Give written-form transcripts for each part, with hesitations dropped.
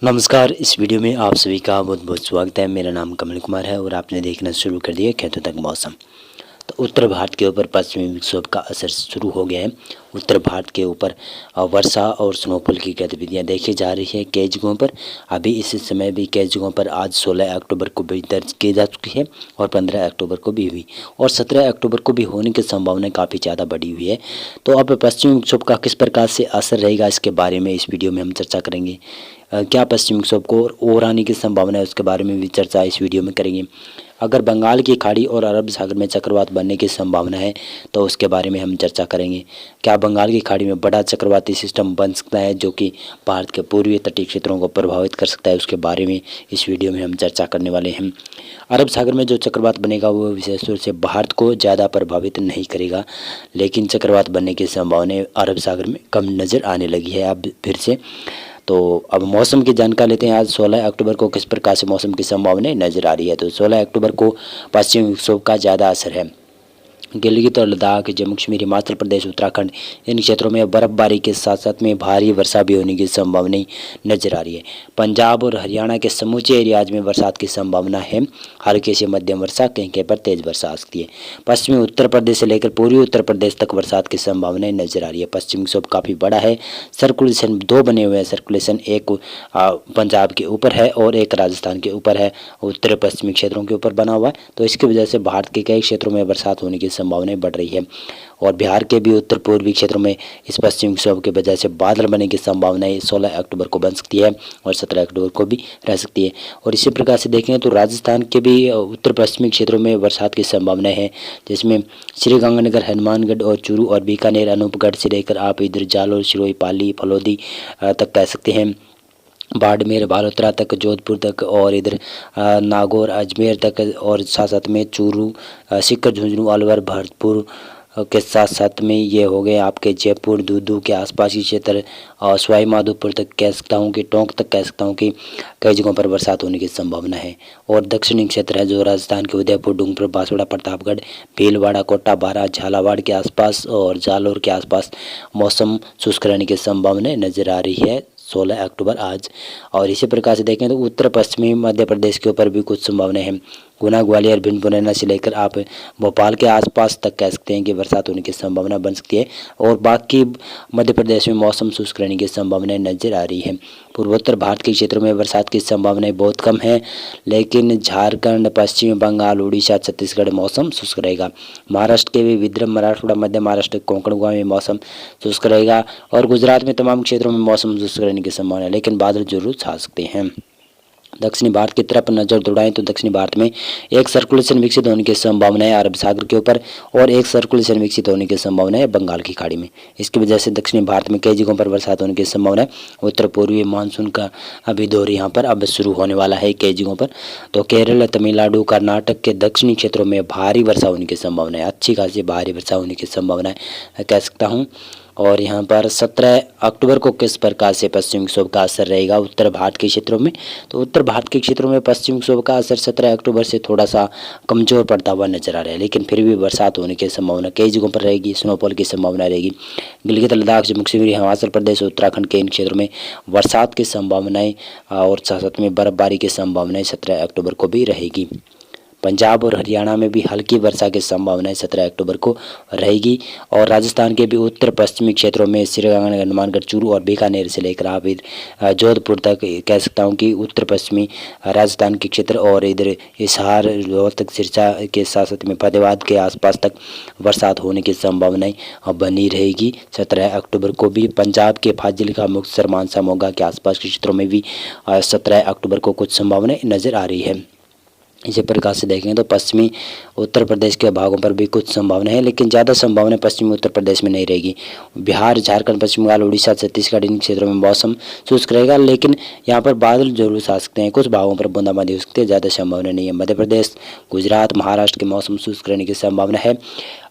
नमस्कार। इस वीडियो में आप सभी का बहुत बहुत स्वागत है। मेरा नाम कमल कुमार है और आपने देखना शुरू कर दिया खेतों तक मौसम। तो उत्तर भारत के ऊपर पश्चिमी विक्षोभ का असर शुरू हो गया है। उत्तर भारत के ऊपर वर्षा और स्नोफॉल की गतिविधियां देखी जा रही है कई जगहों पर। अभी इस समय भी कई जगहों पर आज 16 अक्टूबर को भी दर्ज की जा चुकी है और 15 अक्टूबर को भी हुई और 17 अक्टूबर को भी होने की संभावना काफ़ी ज़्यादा बढ़ी हुई है। तो अब पश्चिमी विक्षोभ का किस प्रकार से असर रहेगा, इसके बारे में इस वीडियो में हम चर्चा करेंगे। क्या पश्चिमी विक्षोभ को और आने की संभावना है, उसके बारे में भी चर्चा इस वीडियो में करेंगे। अगर बंगाल की खाड़ी और अरब सागर में चक्रवात बनने की संभावना है तो उसके बारे में हम चर्चा करेंगे। क्या बंगाल की खाड़ी में बड़ा चक्रवाती सिस्टम बन सकता है जो कि भारत के पूर्वी तटीय क्षेत्रों को प्रभावित कर सकता है, उसके बारे में इस वीडियो में हम चर्चा करने वाले हैं। अरब सागर में जो चक्रवात बनेगा वो विशेष रूप से भारत को ज़्यादा प्रभावित नहीं करेगा, लेकिन चक्रवात बनने की संभावना अरब सागर में कम नज़र आने लगी है अब फिर से। तो अब मौसम की जानकारी लेते हैं। आज 16 अक्टूबर को किस प्रकार से मौसम की संभावना नज़र आ रही है। तो 16 अक्टूबर को पश्चिमी विक्षोभ का ज़्यादा असर है। गिलगित और लद्दाख, जम्मू कश्मीर, हिमाचल प्रदेश, उत्तराखंड, इन क्षेत्रों में बर्फबारी के साथ साथ में भारी वर्षा भी होने की संभावना नजर आ रही है। पंजाब और हरियाणा के समूचे एरियाज में बरसात की संभावना है। हल्की से मध्यम वर्षा, कहीं कहीं पर तेज वर्षा आ सकती है। पश्चिमी उत्तर प्रदेश से लेकर पूर्वी उत्तर प्रदेश तक बरसात की संभावना नजर आ रही है। पश्चिमी विक्षोभ काफ़ी बड़ा है। सर्कुलेशन दो बने हुए हैं। सर्कुलेशन एक पंजाब के ऊपर है और एक राजस्थान के ऊपर है, उत्तर पश्चिमी क्षेत्रों के ऊपर बना हुआ है। तो इसकी वजह से भारत के कई क्षेत्रों में बरसात होने की संभावनाएं बढ़ रही है और बिहार के भी उत्तर पूर्वी क्षेत्रों में इस पश्चिमी विक्षोभ की वजह से बादल बनने की संभावनाएं 16 अक्टूबर को बन सकती है और 17 अक्टूबर को भी रह सकती है। और इसी प्रकार से देखें तो राजस्थान के भी उत्तर पश्चिमी क्षेत्रों में बरसात की संभावनाएं हैं, जिसमें श्रीगंगानगर, हनुमानगढ़ और चूरू और बीकानेर, अनूपगढ़ से लेकर आप इधर जालोर, सिरोही, पाली, फलौदी तक कह सकते हैं, बाड़मेर, बालोतरा तक, जोधपुर तक और इधर नागौर, अजमेर तक और साथ साथ में चूरू, सीकर, झुंझुनू, अलवर, भरतपुर के साथ साथ में ये हो गए आपके जयपुर, दूदू के आसपास की क्षेत्र और सवाई माधोपुर तक कह सकता हूँ कि टोंक तक कह सकता हूँ कि कई जगहों पर बरसात होने की संभावना है। और दक्षिणी क्षेत्र है जो राजस्थान के उदयपुर, डूंगरपुर, बांसवाड़ा, प्रतापगढ़, भीलवाड़ा, कोटा, बारां, झालावाड़ के आसपास और जालोर के आसपास मौसम शुष्क रहने की संभावना नजर आ रही है 16 अक्टूबर आज। और इसी प्रकार से देखें तो उत्तर पश्चिमी मध्य प्रदेश के ऊपर भी कुछ संभावनाएं हैं। गुना, ग्वालियर, भिंड, मुरैना से लेकर आप भोपाल के आसपास तक कह सकते हैं कि बरसात होने की संभावना बन सकती है और बाकी मध्य प्रदेश में मौसम शुष्क रहने की संभावनाएं नजर आ रही है। पूर्वोत्तर भारत के क्षेत्रों में बरसात की संभावनाएं बहुत कम है, लेकिन झारखंड, पश्चिम बंगाल, उड़ीसा, छत्तीसगढ़ मौसम शुष्क रहेगा। महाराष्ट्र के भी विदर्भ, मराठवाड़ा, मध्य महाराष्ट्र, कोंकण गोवा में मौसम शुष्क रहेगा और गुजरात में तमाम क्षेत्रों में मौसम शुष्क रहने की संभावना है, लेकिन बादल जरूर छा सकते हैं। दक्षिणी भारत की तरफ नजर दौड़ाएं तो दक्षिणी भारत में एक सर्कुलेशन विकसित होने की संभावना है अरब सागर के ऊपर और एक सर्कुलेशन विकसित होने की संभावना है बंगाल की खाड़ी में। इसकी वजह से दक्षिणी भारत में कई जगहों पर बरसात होने की संभावना है। उत्तर पूर्वी मानसून का अभी दौर यहाँ पर अब शुरू होने वाला है कई जगहों पर। तो केरल, तमिलनाडु, कर्नाटक के दक्षिणी क्षेत्रों में भारी वर्षा होने की संभावना है, अच्छी खासी भारी वर्षा होने की संभावना है कह सकता हूँ। और यहाँ पर 17 अक्टूबर को किस प्रकार से पश्चिमी विक्षोभ का असर रहेगा उत्तर भारत के क्षेत्रों में। तो उत्तर भारत के क्षेत्रों में पश्चिमी विक्षोभ का असर 17 अक्टूबर से थोड़ा सा कमजोर पड़ता हुआ नजर आ रहा है, लेकिन फिर भी बरसात होने की संभावना कई जगहों पर रहेगी, स्नोफॉल की संभावना रहेगी। गिलगित, लद्दाख, जम्मू कश्मीर, हिमाचल प्रदेश, उत्तराखंड के इन क्षेत्रों में बरसात की संभावनाएं और साथ साथ में बर्फबारी की संभावनाएं 17 अक्टूबर को भी रहेगी। पंजाब और हरियाणा में भी हल्की वर्षा की संभावना 17 अक्टूबर को रहेगी और राजस्थान के भी उत्तर पश्चिमी क्षेत्रों में श्रीगंगानगर, हनुमानगढ़, चूरू और बीकानेर से लेकर आप जोधपुर तक कह सकता हूँ कि उत्तर पश्चिमी राजस्थान के क्षेत्र और इधर हिसार, रोहतक, सिरसा के साथ साथ में फतेहाबाद के आसपास तक बरसात होने की संभावनाएं बनी रहेगी 17 अक्टूबर को भी। पंजाब के फाजिल्का, मुक्तसर, मानसा, मोगा के आसपास के क्षेत्रों में भी 17 अक्टूबर को कुछ संभावनाएं नजर आ रही है। इसी प्रकार से देखें तो पश्चिमी उत्तर प्रदेश के भागों पर भी कुछ संभावना है, लेकिन ज़्यादा संभावना पश्चिमी उत्तर प्रदेश में नहीं रहेगी। बिहार, झारखंड, पश्चिम बंगाल, उड़ीसा, छत्तीसगढ़ इन क्षेत्रों में मौसम शुष्क रहेगा, लेकिन यहाँ पर बादल जरूर आ सकते हैं, कुछ भागों पर बूंदाबांदी हो सकती है, ज़्यादा संभावना नहीं है। मध्य प्रदेश, गुजरात, महाराष्ट्र के मौसम शुष्क रहने की संभावना है।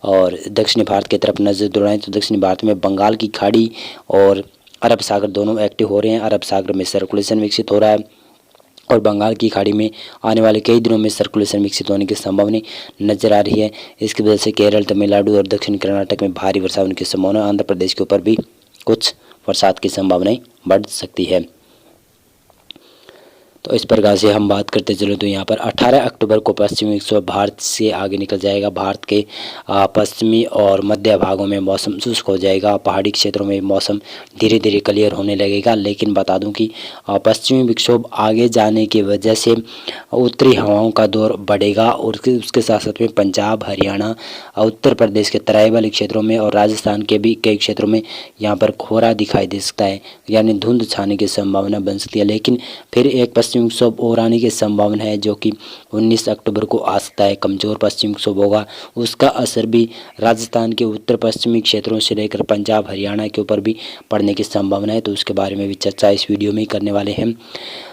और दक्षिणी भारत की तरफ नजर दौड़ाएं तो दक्षिणी भारत में बंगाल की खाड़ी और अरब सागर दोनों एक्टिव हो रहे हैं। अरब सागर में सर्कुलेशन विकसित हो रहा है और बंगाल की खाड़ी में आने वाले कई दिनों में सर्कुलेशन विकसित होने की संभावना नजर आ रही है। इसकी वजह से केरल, तमिलनाडु और दक्षिण कर्नाटक में भारी वर्षा होने की संभावना, आंध्र प्रदेश के ऊपर भी कुछ बरसात की संभावनाएं बढ़ सकती है। तो इस प्रकार से हम बात करते चलो तो यहाँ पर 18 अक्टूबर को पश्चिमी विक्षोभ भारत से आगे निकल जाएगा। भारत के पश्चिमी और मध्य भागों में मौसम शुष्क हो जाएगा। पहाड़ी क्षेत्रों में मौसम धीरे धीरे क्लियर होने लगेगा। लेकिन बता दूं कि पश्चिमी विक्षोभ आगे जाने की वजह से उत्तरी हवाओं का दौर बढ़ेगा और उसके साथ साथ में पंजाब, हरियाणा, उत्तर प्रदेश के तराई वाले क्षेत्रों में और राजस्थान के भी कई क्षेत्रों में यहाँ पर कोहरा दिखाई दे सकता है, यानी धुंध छाने की संभावना बन सकती है। लेकिन फिर एक पश्चिमी विक्षोभ और आने की संभावना है जो कि 19 अक्टूबर को आ सकता है। कमज़ोर पश्चिमी विक्षोभ होगा, उसका असर भी राजस्थान के उत्तर पश्चिमी क्षेत्रों से लेकर पंजाब, हरियाणा के ऊपर भी पड़ने की संभावना है। तो उसके बारे में भी चर्चा इस वीडियो में ही करने वाले हैं।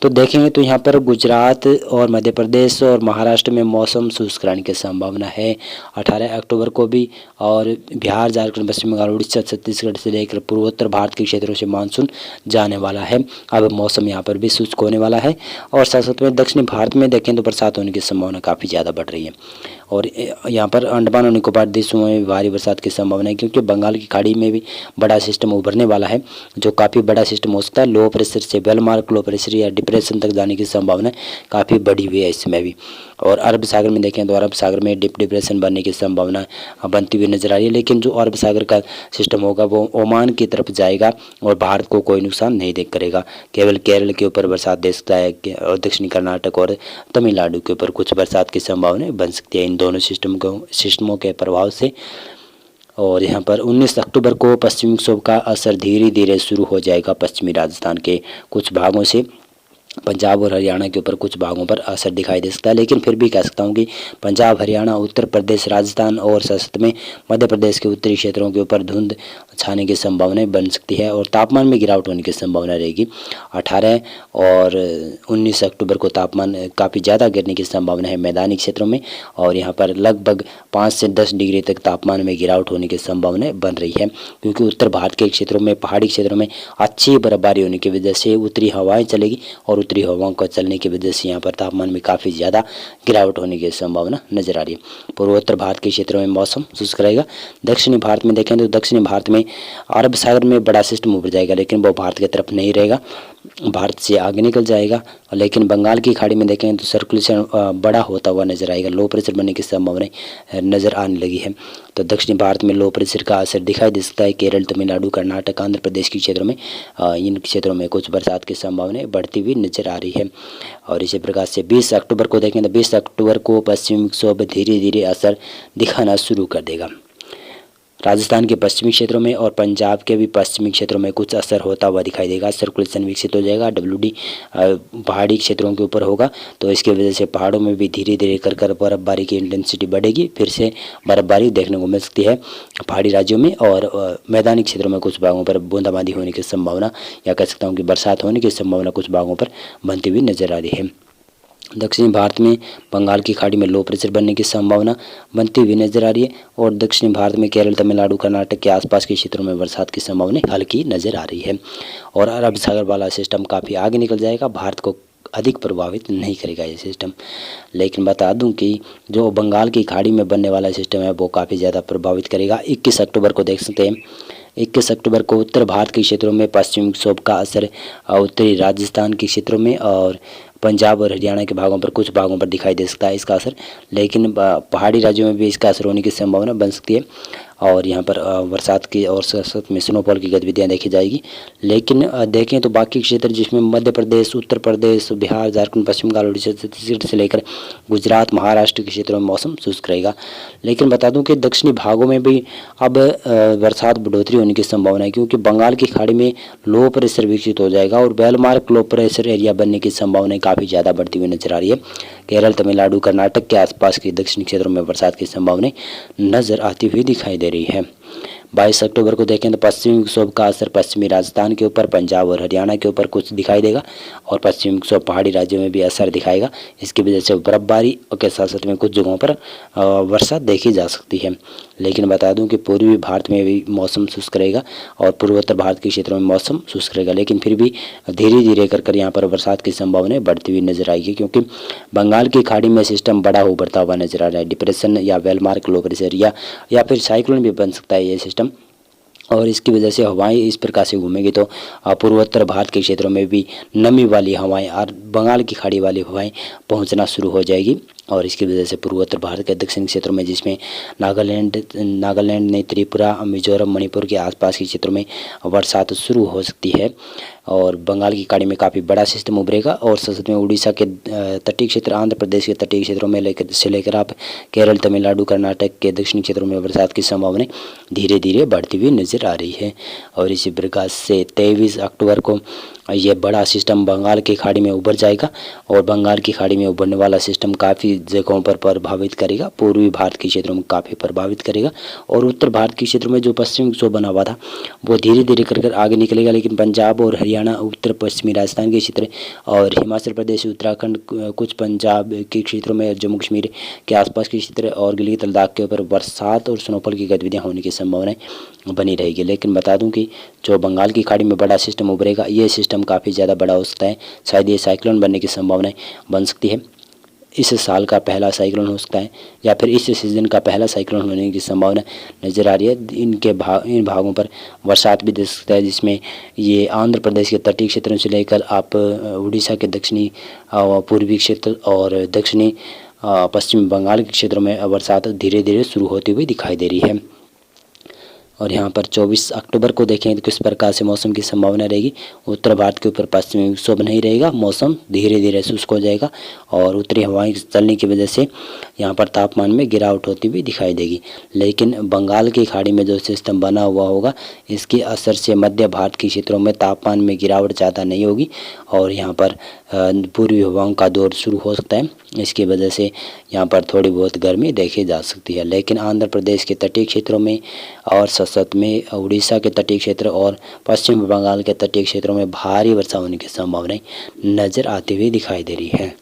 तो देखेंगे तो यहाँ पर गुजरात और मध्य प्रदेश और महाराष्ट्र में मौसम शुष्क रहने की संभावना है 18 अक्टूबर को भी। और बिहार, झारखंड, पश्चिम बंगाल, उड़ीसा, छत्तीसगढ़ से लेकर पूर्वोत्तर भारत के क्षेत्रों से मानसून जाने वाला है। अब मौसम यहाँ पर भी शुष्क होने वाला है। और साथ साथ में दक्षिणी भारत में देखें तो बरसात होने की संभावना काफ़ी ज़्यादा बढ़ रही है। और यहाँ पर अंडमान और निकोबार देशों में भारी बरसात की संभावना है, क्योंकि बंगाल की खाड़ी में भी बड़ा सिस्टम उभरने वाला है, जो काफ़ी बड़ा सिस्टम हो सकता है। लो प्रेशर से वेल मार्क लो प्रेशर या डिप्रेशन तक जाने की संभावना काफ़ी बढ़ी हुई है इसमें भी। और अरब सागर में देखें तो अरब सागर में डिप्रेशन बनने की संभावना बनती हुई नजर आ रही है। लेकिन जो अरब सागर का सिस्टम होगा वो ओमान की तरफ जाएगा और भारत को कोई नुकसान नहीं दे करेगा। केवल केरल के ऊपर बरसात दे सकता है और दक्षिणी कर्नाटक और तमिलनाडु के ऊपर कुछ बरसात की संभावना बन सकती है इन दोनों सिस्टमों के प्रभाव से। और यहाँ पर 19 अक्टूबर को पश्चिमी विक्षोभ का असर धीरे धीरे शुरू हो जाएगा पश्चिमी राजस्थान के कुछ भागों से पंजाब और हरियाणा के ऊपर कुछ भागों पर असर दिखाई दे सकता है। लेकिन फिर भी कह सकता हूँ कि पंजाब, हरियाणा, उत्तर प्रदेश, राजस्थान और सशक्त में मध्य प्रदेश के उत्तरी क्षेत्रों के ऊपर धुंध छाने की संभावना बन सकती है और तापमान में गिरावट होने की संभावना रहेगी। 18 और 19 अक्टूबर को तापमान काफ़ी ज़्यादा गिरने की संभावना है मैदानी क्षेत्रों में। और यहाँ पर लगभग 5 से 10 डिग्री तक तापमान में गिरावट होने की संभावना बन रही है, क्योंकि उत्तर भारत के क्षेत्रों में, पहाड़ी क्षेत्रों में अच्छी बर्फबारी होने की वजह से उत्तरी हवाएँ चलेगी और उत्तरी हवाओं का चलने की वजह से यहाँ पर तापमान में काफ़ी ज़्यादा गिरावट होने की संभावना नजर आ रही है। पूर्वोत्तर भारत के क्षेत्रों में मौसम शुष्क रहेगा। दक्षिणी भारत में देखें तो दक्षिणी भारत में अरब सागर में बड़ा सिस्टम उभर जाएगा, लेकिन वो भारत की तरफ नहीं रहेगा, भारत से आगे निकल जाएगा। लेकिन बंगाल की खाड़ी में देखें तो सर्कुलेशन बड़ा होता हुआ नजर आएगा, लो प्रेशर बनने की संभावना नजर आने लगी है। तो दक्षिणी भारत में लो प्रेशर का असर दिखाई दे सकता है। केरल, तमिलनाडु, कर्नाटक, आंध्र प्रदेश के क्षेत्रों में इन क्षेत्रों में कुछ बरसात की संभावना बढ़ती हुई नजर आ रही है। और इसी प्रकार से 20 अक्टूबर को देखें तो 20 अक्टूबर को पश्चिमी विक्षोभ धीरे धीरे असर दिखाना शुरू कर देगा। राजस्थान के पश्चिमी क्षेत्रों में और पंजाब के भी पश्चिमी क्षेत्रों में कुछ असर होता हुआ दिखाई देगा। सर्कुलेशन विकसित हो जाएगा। WD पहाड़ी क्षेत्रों के ऊपर होगा, तो इसकी वजह से पहाड़ों में भी धीरे धीरे कर बर्फबारी की इंटेंसिटी बढ़ेगी। फिर से बर्फबारी देखने को मिल सकती है पहाड़ी राज्यों में। और मैदानी क्षेत्रों में कुछ भागों पर बूंदाबांदी होने की संभावना, या कह सकता हूँ कि बरसात होने की संभावना कुछ भागों पर बनती हुई नजर आ रही है। दक्षिणी भारत में बंगाल की खाड़ी में लो प्रेशर बनने की संभावना बनती हुई नजर आ रही है। और दक्षिणी भारत में केरल, तमिलनाडु, कर्नाटक के आसपास के क्षेत्रों में बरसात की संभावना हल्की नजर आ रही है। और अरब सागर वाला सिस्टम काफ़ी आगे निकल जाएगा, भारत को अधिक प्रभावित नहीं करेगा ये सिस्टम। लेकिन बता दूं कि जो बंगाल की खाड़ी में बनने वाला सिस्टम है वो काफ़ी ज़्यादा प्रभावित करेगा। 21 अक्टूबर को देख सकते हैं, 21 अक्टूबर को उत्तर भारत के क्षेत्रों में पश्चिमी विक्षोभ का असर उत्तरी राजस्थान के क्षेत्रों में और पंजाब और हरियाणा के भागों पर कुछ भागों पर दिखाई दे सकता है इसका असर। लेकिन पहाड़ी राज्यों में भी इसका असर होने की संभावना बन सकती है। और यहाँ पर बरसात की और साथ में स्नोफॉल की गतिविधियाँ देखी जाएगी। लेकिन देखें तो बाकी क्षेत्र जिसमें मध्य प्रदेश, उत्तर प्रदेश, बिहार, झारखंड, पश्चिम बंगाल, उड़ीसा, छत्तीसगढ़ से लेकर गुजरात, महाराष्ट्र के क्षेत्रों में मौसम शुष्क रहेगा। लेकिन बता दूं कि दक्षिणी भागों में भी अब बरसात बढ़ोतरी होने की संभावना है, क्योंकि बंगाल की खाड़ी में लो प्रेशर विकसित हो जाएगा और बेलमार्क लो प्रेशर एरिया बनने की संभावना काफ़ी ज़्यादा बढ़ती हुई नजर आ रही है। केरल, तमिलनाडु, कर्नाटक के आसपास के दक्षिणी क्षेत्रों में बरसात की संभावना नजर आती हुई दिखाई दे रही है। 22 अक्टूबर को देखें तो पश्चिमी विक्षोभ का असर पश्चिमी राजस्थान के ऊपर, पंजाब और हरियाणा के ऊपर कुछ दिखाई देगा और पश्चिमी विक्षोभ पहाड़ी राज्यों में भी असर दिखाएगा। इसकी वजह से बर्फबारी के साथ साथ में कुछ जगहों पर वर्षा देखी जा सकती है। लेकिन बता दूं कि पूर्वी भारत में भी मौसम शुष्क रहेगा और पूर्वोत्तर भारत के क्षेत्रों में मौसम शुष्क रहेगा। लेकिन फिर भी धीरे धीरे कर यहाँ पर बरसात की संभावना बढ़ती हुई नजर आएगी, क्योंकि बंगाल की खाड़ी में सिस्टम बड़ा उभरता हुआ नजर आ रहा है। डिप्रेशन या वेलमार्क लो प्रेशर या फिर साइक्लोन भी बन सकता है ये सिस्टम। और इसकी वजह से हवाएं इस प्रकार से घूमेंगी तो पूर्वोत्तर भारत के क्षेत्रों में भी नमी वाली हवाएं और बंगाल की खाड़ी वाली हवाएं पहुंचना शुरू हो जाएगी। और इसकी वजह से पूर्वोत्तर भारत के दक्षिणी क्षेत्रों में, जिसमें नागालैंड ने त्रिपुरा, मिजोरम, मणिपुर के आसपास के क्षेत्रों में बरसात शुरू हो सकती है। और बंगाल की खाड़ी में काफ़ी बड़ा सिस्टम उभरेगा और सतत में उड़ीसा के तटीय क्षेत्र, आंध्र प्रदेश के तटीय क्षेत्रों में लेकर आप केरल, तमिलनाडु, कर्नाटक के दक्षिणी क्षेत्रों में बरसात की संभावना धीरे धीरे बढ़ती हुई नजर आ रही है। और इसी प्रकार से 23 अक्टूबर को ये बड़ा सिस्टम बंगाल की खाड़ी में उभर जाएगा और बंगाल की खाड़ी में उभरने वाला सिस्टम काफ़ी जगहों पर प्रभावित करेगा, पूर्वी भारत के क्षेत्रों में काफ़ी प्रभावित करेगा। और उत्तर भारत के क्षेत्रों में जो पश्चिमी विक्षोभ बना हुआ था वो धीरे धीरे कर आगे निकलेगा, लेकिन पंजाब और हरियाणा, उत्तर पश्चिमी राजस्थान के क्षेत्र और हिमाचल प्रदेश, उत्तराखंड, कुछ पंजाब के क्षेत्रों में, जम्मू कश्मीर के आसपास के क्षेत्र और गिलगित लद्दाख के ऊपर बरसात और स्नोफॉल की गतिविधियाँ होने की संभावनाएं बनी रहेगी। लेकिन बता दूं कि जो बंगाल की खाड़ी में बड़ा सिस्टम उभरेगा, ये सिस्टम काफ़ी ज़्यादा बड़ा हो सकता है, शायद ये साइक्लोन बनने की संभावनाएं बन सकती है। इस साल का पहला साइक्लोन हो सकता है या फिर इस सीज़न का पहला साइक्लोन होने की संभावना नज़र आ रही है। इन भागों पर बरसात भी दे सकता है, जिसमें ये आंध्र प्रदेश के तटीय क्षेत्रों से लेकर आप उड़ीसा के दक्षिणी पूर्वी क्षेत्र और दक्षिणी पश्चिमी बंगाल के क्षेत्रों में बरसात धीरे धीरे शुरू होती हुई दिखाई दे रही है। और यहाँ पर 24 अक्टूबर को देखें तो किस प्रकार से मौसम की संभावना रहेगी। उत्तर भारत के ऊपर पश्चिमी विक्षोभ नहीं रहेगा, मौसम धीरे धीरे शुष्क हो जाएगा और उत्तरी हवाएं चलने की वजह से यहाँ पर तापमान में गिरावट होती हुई दिखाई देगी। लेकिन बंगाल की खाड़ी में जो सिस्टम बना हुआ होगा, इसके असर से मध्य भारत के क्षेत्रों में तापमान में गिरावट ज़्यादा नहीं होगी और यहाँ पर पूर्वी हवाओं का दौर शुरू हो सकता है। इसकी वजह से यहाँ पर थोड़ी बहुत गर्मी देखी जा सकती है। लेकिन आंध्र प्रदेश के तटीय क्षेत्रों में और सतत में उड़ीसा के तटीय क्षेत्र और पश्चिम बंगाल के तटीय क्षेत्रों में भारी वर्षा होने की संभावनाएं नज़र आती हुई दिखाई दे रही है।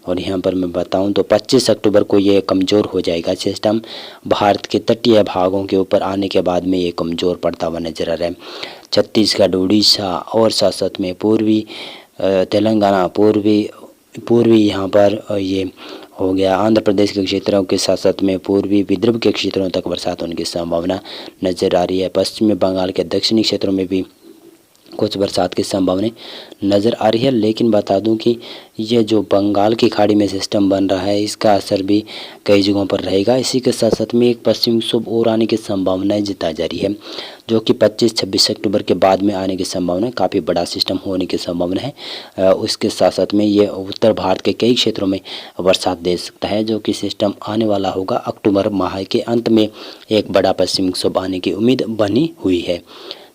और यहाँ पर मैं बताऊं तो 25 अक्टूबर को ये कमज़ोर हो जाएगा सिस्टम। भारत के तटीय भागों के ऊपर आने के बाद में ये कमज़ोर पड़ता हुआ नजर आ रहा है। छत्तीसगढ़, उड़ीसा और साथ में पूर्वी तेलंगाना, पूर्वी यहाँ पर ये हो गया आंध्र प्रदेश के क्षेत्रों के साथ साथ में पूर्वी विदर्भ के क्षेत्रों तक बरसात होने की संभावना नज़र आ रही है। पश्चिमी बंगाल के दक्षिणी क्षेत्रों में भी कुछ बरसात की संभावना नज़र आ रही है। लेकिन बता दूं कि ये जो बंगाल की खाड़ी में सिस्टम बन रहा है, इसका असर भी कई जगहों पर रहेगा। इसी के साथ साथ में एक पश्चिमी विक्षोभ और आने की संभावनाएं जताई जा रही है, जो कि 25-26 अक्टूबर के बाद में आने की संभावना, काफ़ी बड़ा सिस्टम होने की संभावना है। उसके साथ साथ में ये उत्तर भारत के कई क्षेत्रों में बरसात दे सकता है, जो कि सिस्टम आने वाला होगा अक्टूबर माह के अंत में। एक बड़ा पश्चिमी विक्षोभ आने की उम्मीद बनी हुई है।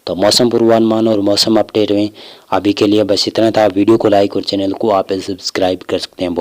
तो मौसम पूर्वानुमान और मौसम अपडेट में अभी के लिए बस इतना था। वीडियो को लाइक और चैनल को आप सब्सक्राइब कर सकते हैं।